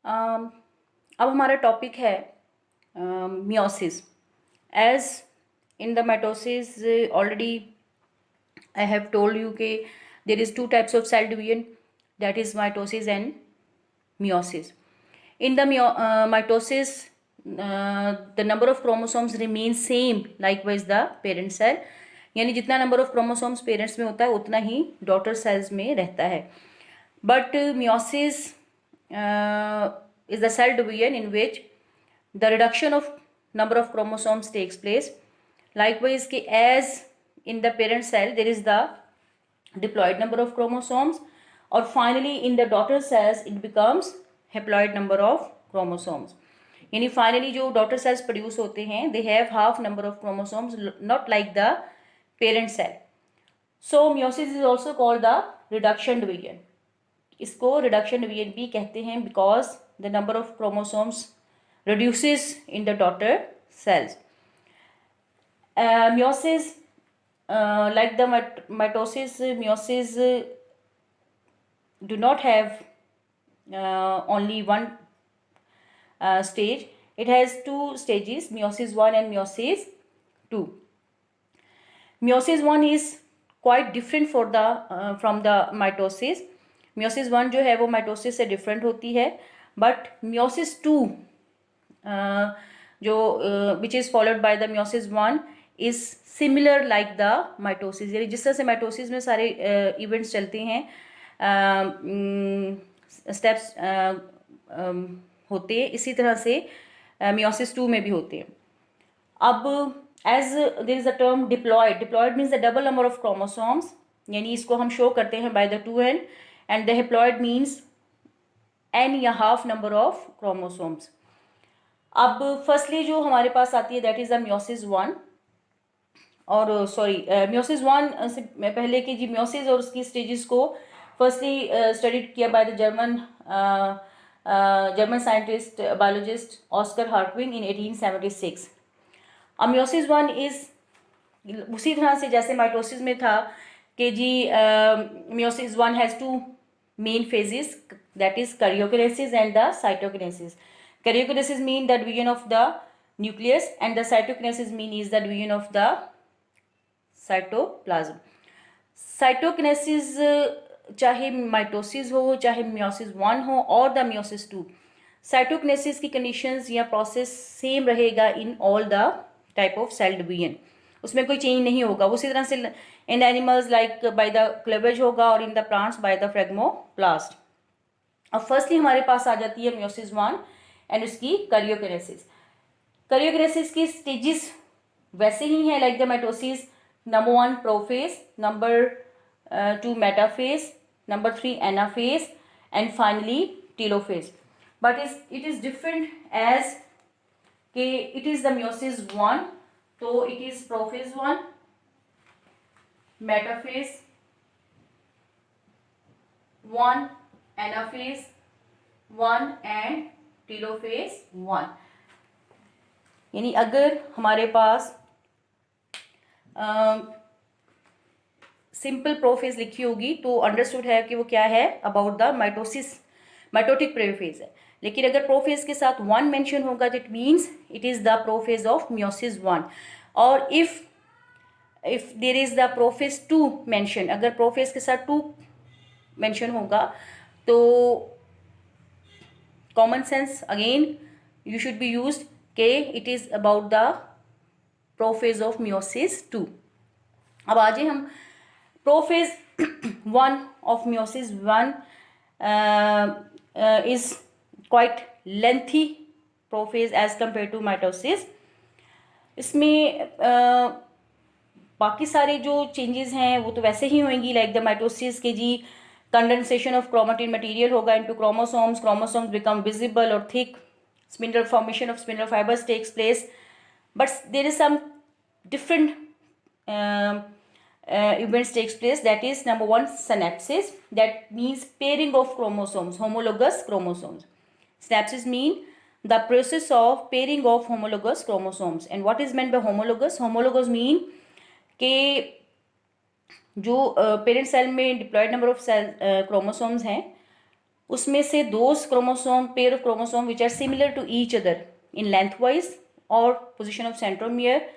अब हमारा टॉपिक है meiosis. As in the mitosis already I have told you के there is two types of cell division, that is mitosis and meiosis. In the mitosis, the number of chromosomes remains same likewise the parent cell. यानी जितना number of chromosomes parents में होता है उतना ही daughter cells में रहता है. But meiosis is the cell division in which the reduction of number of chromosomes takes place. Likewise कि as in the parent cell there is the diploid number of chromosomes, और finally in the daughter cells it becomes haploid number of chromosomes. यानी finally जो daughter cells produce होते हैं they have half number of chromosomes, not like the parent cell. So meiosis is also called the reduction division. इसको reduction division भी कहते हैं because the number of chromosomes reduces in the daughter cells. Meiosis, like the mitosis, meiosis do not have only one stage. It has two stages, meiosis 1 and meiosis 2. Meiosis 1 is quite different for the from the mitosis. meiosis 1 जो है वो mitosis से different होती है, but meiosis 2 जो which is followed by the meiosis 1 is similar like the mitosis. यानी जिस तरह से mitosis में सारे events चलते हैं, स्टेप्स होते हैं, इसी तरह से meiosis 2 में भी होते हैं. अब as there is a term diploid. Diploid means the double number of chromosomes, यानी इसको हम शो करते हैं by the 2n, and the haploid means n या half number of chromosomes. अब फर्स्टली जो हमारे पास आती है that is the meiosis 1, और meiosis 1 से पहले की जी meiosis और उसकी स्टेजेस को फर्स्टली स्टडीड किया by the German scientist biologist Oscar Hertwig in 1876. अब meiosis 1 इज उसी तरह से जैसे माइटोसिस में था कि जी meiosis 1 has two main phases, that is karyokinesis and the cytokinesis. Karyokinesis mean the division of the nucleus and the cytokinesis mean is the division of the cytoplasm. Cytokinesis चाहे mitosis हो, चाहे meiosis 1 हो और the meiosis 2, cytokinesis की conditions या process same रहेगा in all the type of cell division. उसमें कोई चेंज नहीं होगा. उसी तरह से in animals like by the cleavage होगा और in the plants by the phragmoplast. अब फर्स्टली हमारे पास आ जाती है meiosis 1 एंड उसकी karyokinesis. karyokinesis की स्टेजेस वैसे ही हैं like the mitosis. Number 1 prophase, number 2 metaphase, number 3 anaphase, and finally telophase. But it is different as it is the meiosis 1, so it is prophase 1, metaphase 1, anaphase 1 and telophase 1. यानी अगर हमारे पास simple prophase लिखी होगी तो understood है कि वो क्या है, about the mitosis, mitotic prophase है. लेकिन अगर प्रोफेज के साथ 1 मेंशन होगा तो it means it is the prophase of meiosis 1. और if there is the prophase 2 mention, अगर प्रोफेज के साथ 2 मेंशन होगा तो common sense again you should be used के it is about the prophase of meiosis 2. अब आज हम prophase 1 of meiosis 1 is quite lengthy prophase as compared to mitosis. इसमें बाकी सारे जो चेंजेस हैं वो तो वैसे ही होंगी लाइक द माइटोसिस के जी कंडेंसेशन ऑफ क्रोमेटिन मटेरियल होगा into chromosomes, chromosomes become visible और thick, spindle formation of spindle fibres takes place, but there is some different events takes place, that is number 1 synapsis, that means pairing of chromosomes, homologous chromosomes. Synapsis mean the process of pairing of homologous chromosomes. And what is meant by homologous? Homologous mean के जो parent cell में diploid number of cell chromosomes हैं उसमें से those chromosome pair of chromosome which are similar to each other in length wise और position of centromere,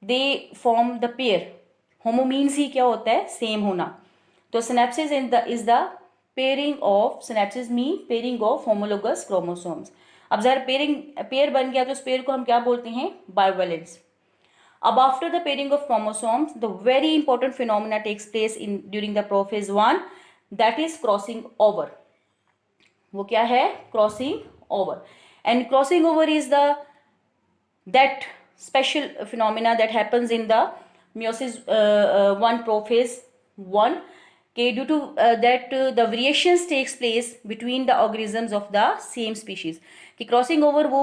they form the pair. Homo means ही क्या होता है, सेम होना. तो synapsis is the pairing of, synapsis mean pairing of homologous chromosomes. अब जरा pair बन गया तो उस पेयर को हम क्या बोलते हैं, बायोवेलेंस. अब after the pairing of chromosomes the very important phenomena takes place in during the prophase 1, that is crossing over. वो क्या है, crossing over. And crossing over is the that special phenomena that happens in the meiosis 1 prophase 1, okay, due to that the variations takes place between the organisms of the same species. कि crossing over वो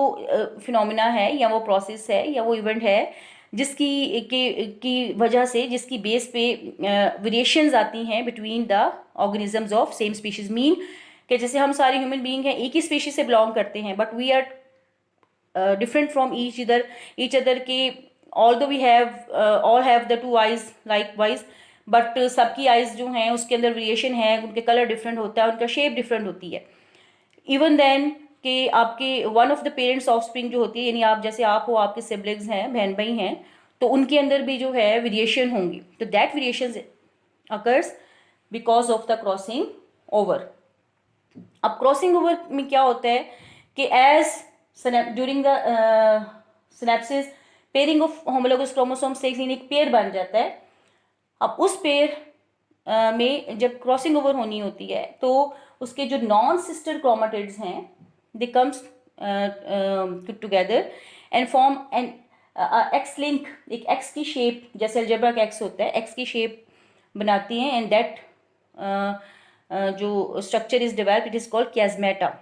phenomena है या वो process है या वो event है जिसकी की वजह से, जिसकी बेस पे वेरिएशंस आती हैं between the organisms of same species. Mean कि जैसे हम सारे ह्यूमन बीइंग हैं, एक ही स्पीशीज से बिलोंग करते हैं, but we are different from each other के although we have all have the two eyes likewise, but सबकी eyes जो हैं उसके अंदर वेरिएशन है, उनके कलर डिफरेंट होता है, उनका शेप डिफरेंट होती है. इवन देन कि आपके one of the parents of spring जो होती है, यानी आप जैसे आप हो, आपके सिबलिंग्स हैं, बहन भाई हैं, तो उनके अंदर भी जो है वेरिएशन होंगी. तो that variation occurs because of the crossing over. अब क्रॉसिंग ओवर में क्या होता है कि as during the synapsis pairing of homologous chromosomes से एक पेयर बन जाता है. अब उस पेयर में जब क्रॉसिंग ओवर होनी होती है तो उसके जो नॉन सिस्टर क्रोमेटिड्स हैं they comes together and form an X link. एक एक्स की शेप, जैसे अलजेब्रा का एक्स होता है, एक्स की शेप बनाती हैं. एंड दैट जो structure is develop, it is called chiasmata.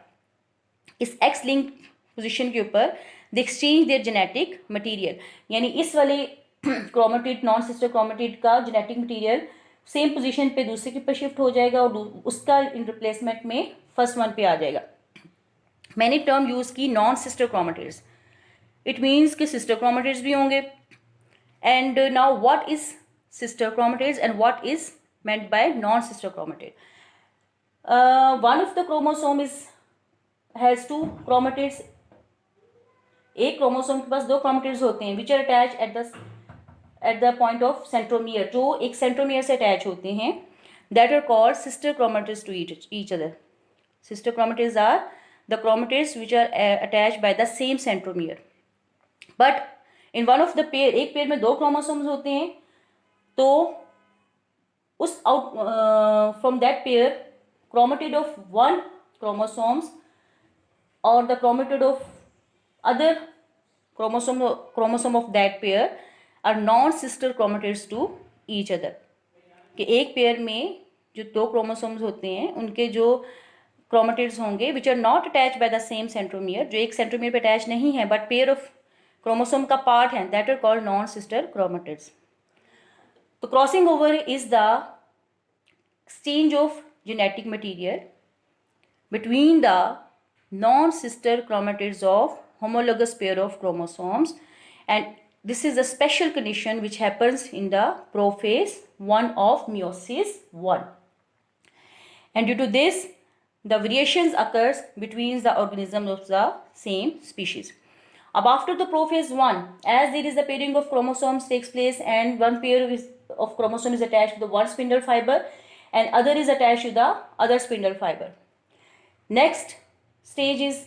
इस एक्स लिंक पोजीशन के ऊपर they exchange their genetic material, यानी इस वाले क्रोमेटिड, नॉन सिस्टर क्रोमेटिड का जेनेटिक मटेरियल सेम पोजीशन पे दूसरे के ऊपर शिफ्ट हो जाएगा और उसका इन रिप्लेसमेंट में फर्स्ट वन पे आ जाएगा. मैंने टर्म यूज की non sister chromatids. It means कि सिस्टर क्रोमेटिड्स भी होंगे. And now what is sister chromatids and what is meant by non sister chromatid? One of the chromosome has two chromatids. एक chromosome के पास दो chromatids होते हैं which are attach at the point of centromere, जो एक centromere से attach होते हैं. That are called sister chromatids to each other. Sister chromatids are the chromatids which are attach by the same centromere. But in one of the pair, एक pair में दो chromosomes होते हैं, तो उस from that pair chromatid of one chromosomes or the chromatid of other chromosome of that pair are non-sister chromatids to each other. कि एक pair में जो दो क्रोमोसोम्स होते हैं उनके जो क्रोमेटिड्स होंगे which are not attach by the same centromere, जो एक सेंट्रोमियर पे अटैच नहीं है बट पेयर ऑफ क्रोमोसोम का पार्ट है, that are called non sister chromatids. तो crossing over is the exchange of genetic material between the non-sister chromatids of homologous pair of chromosomes, and this is a special condition which happens in the prophase 1 of meiosis 1, and due to this the variations occurs between the organisms of the same species. Ab after the prophase 1, as there is the pairing of chromosomes takes place and one pair of chromosome is attached to the one spindle fiber and other is attached to the other spindle fiber. Next stage is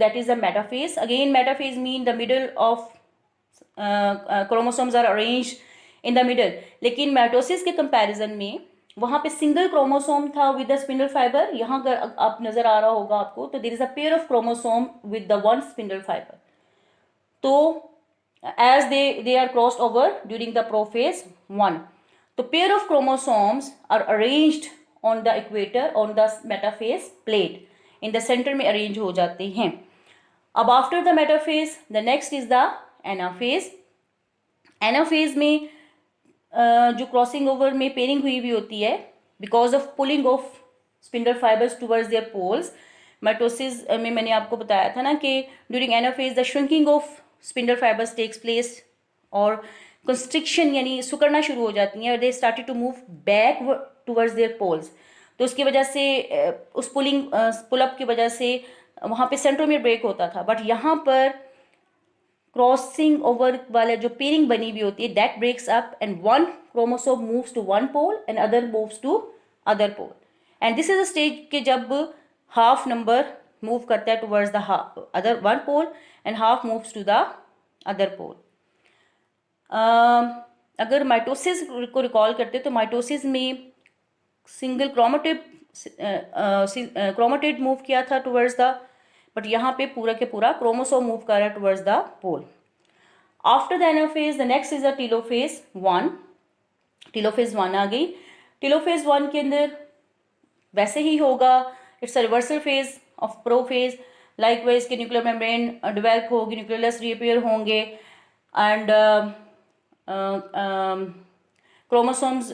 that is the metaphase. Again metaphase mean the middle of chromosomes are arranged in the middle. लेकिन mitosis के comparison में वहाँ पे single chromosome था with the spindle fiber. यहाँ अगर आप नज़र आ रहा होगा आपको, तो there is a pair of chromosome with the one spindle fiber. तो as they are crossed over during the prophase 1. तो pair of chromosomes are arranged on the equator on the metaphase plate. In the center में arrange हो जाते हैं. अब after the metaphase, the next is the anaphase. Anaphase में जो crossing over में pairing हुई भी होती है because of pulling of spindle fibers towards their poles. Mitosis में मैंने आपको बताया था ना कि during anaphase the shrinking of spindle fibers takes place और कंस्ट्रिक्शन यानी सुकड़ना शुरू हो जाती हैं और they started to move back towards their poles. तो उसकी वजह से उस पुलअप की वजह से वहाँ पे सेंट्रोमियर ब्रेक होता था, बट यहाँ पर क्रॉसिंग ओवर वाला जो पेयरिंग बनी हुई होती है that breaks up and one chromosome moves to one pole and other moves to other pole, and this is a stage के जब हाफ नंबर मूव करता है towards the other one pole and half moves to the other pole. अगर mitosis को recall करते तो mitosis में single chromatid move किया था टुवर्ड्स द, बट यहाँ पे पूरा के पूरा क्रोमोसोम मूव कर रहा है towards the pole. After the anaphase the next is the telophase 1। Telophase 1 आ गई। टीलोफेज 1 के अंदर वैसे ही होगा, it's a reversal phase of prophase. Likewise के न्यूक्लियर मेम्ब्रेन डेवलप होगी, न्यूक्लियस रीअपीयर होंगे एंड क्रोमोसोम्स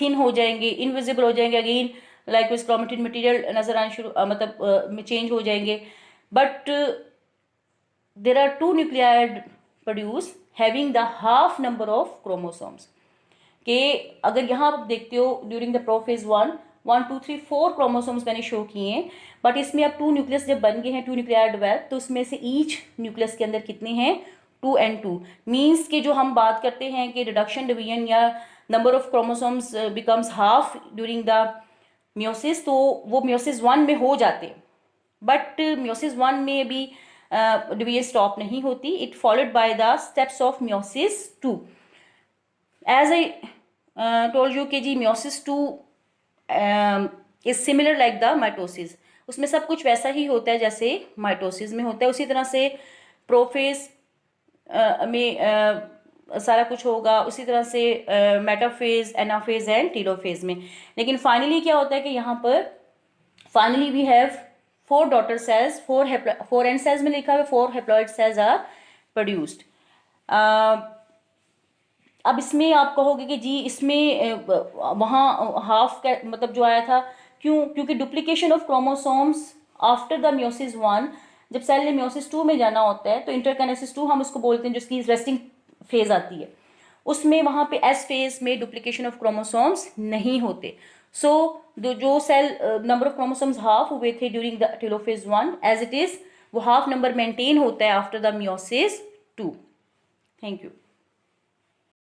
थिन हो जाएंगे, इनविजिबल हो जाएंगे अगेन, लाइकवाइज क्रोमेटिन मटेरियल नजर आना शुरू मतलब चेंज हो जाएंगे। But there are two nucleoid produce having the half number of chromosomes के अगर यहाँ आप देखते हो ड्यूरिंग द प्रोफेज 1 1 2 3 4 क्रोमोसोम्स मैंने शो किए हैं, बट इसमें अब 2 न्यूक्लियस जब बन गए हैं, 2 न्यूक्लियर डेवलप, तो उसमें से ईच न्यूक्लियस के अंदर कितने हैं 2 and 2 मीन्स के जो हम बात करते हैं कि रिडक्शन डिवीजन या number of chromosomes becomes half during the meiosis, तो वो म्योसिस 1 में हो जाते हैं, बट म्योसिस 1 में भी डिवीजन स्टॉप नहीं होती, it followed by the steps of meiosis 2। As I told you कि जी meiosis 2 is similar like the mitosis, उसमें सब कुछ वैसा ही होता है जैसे माइटोसिस में होता है, उसी तरह से प्रोफेज में सारा कुछ होगा, उसी तरह से मेटाफेज, एनाफेज एंड टीलोफेज में। लेकिन फाइनली क्या होता है कि यहाँ पर finally we have 4 daughter cells, 4 and cells में लिखा है 4 हैप्लॉइड सेल्स आर प्रोड्यूस्ड। अब इसमें आप कहोगे कि जी इसमें वहाँ हाफ का मतलब जो आया था क्यों, क्योंकि duplication of chromosomes after the meiosis 1, जब सेल ने म्योसिस 2 में जाना होता है तो इंटरकाइनेसिस 2 हम उसको बोलते हैं, जिसकी रेस्टिंग फेज आती है, उसमें वहाँ पे एस फेज में डुप्लीकेशन ऑफ क्रोमोसोम्स नहीं होते। सो जो cell number of chromosomes half हुए थे during the telophase 1 as it is, वो हाफ नंबर मेंटेन होता है after the meiosis 2। Thank you.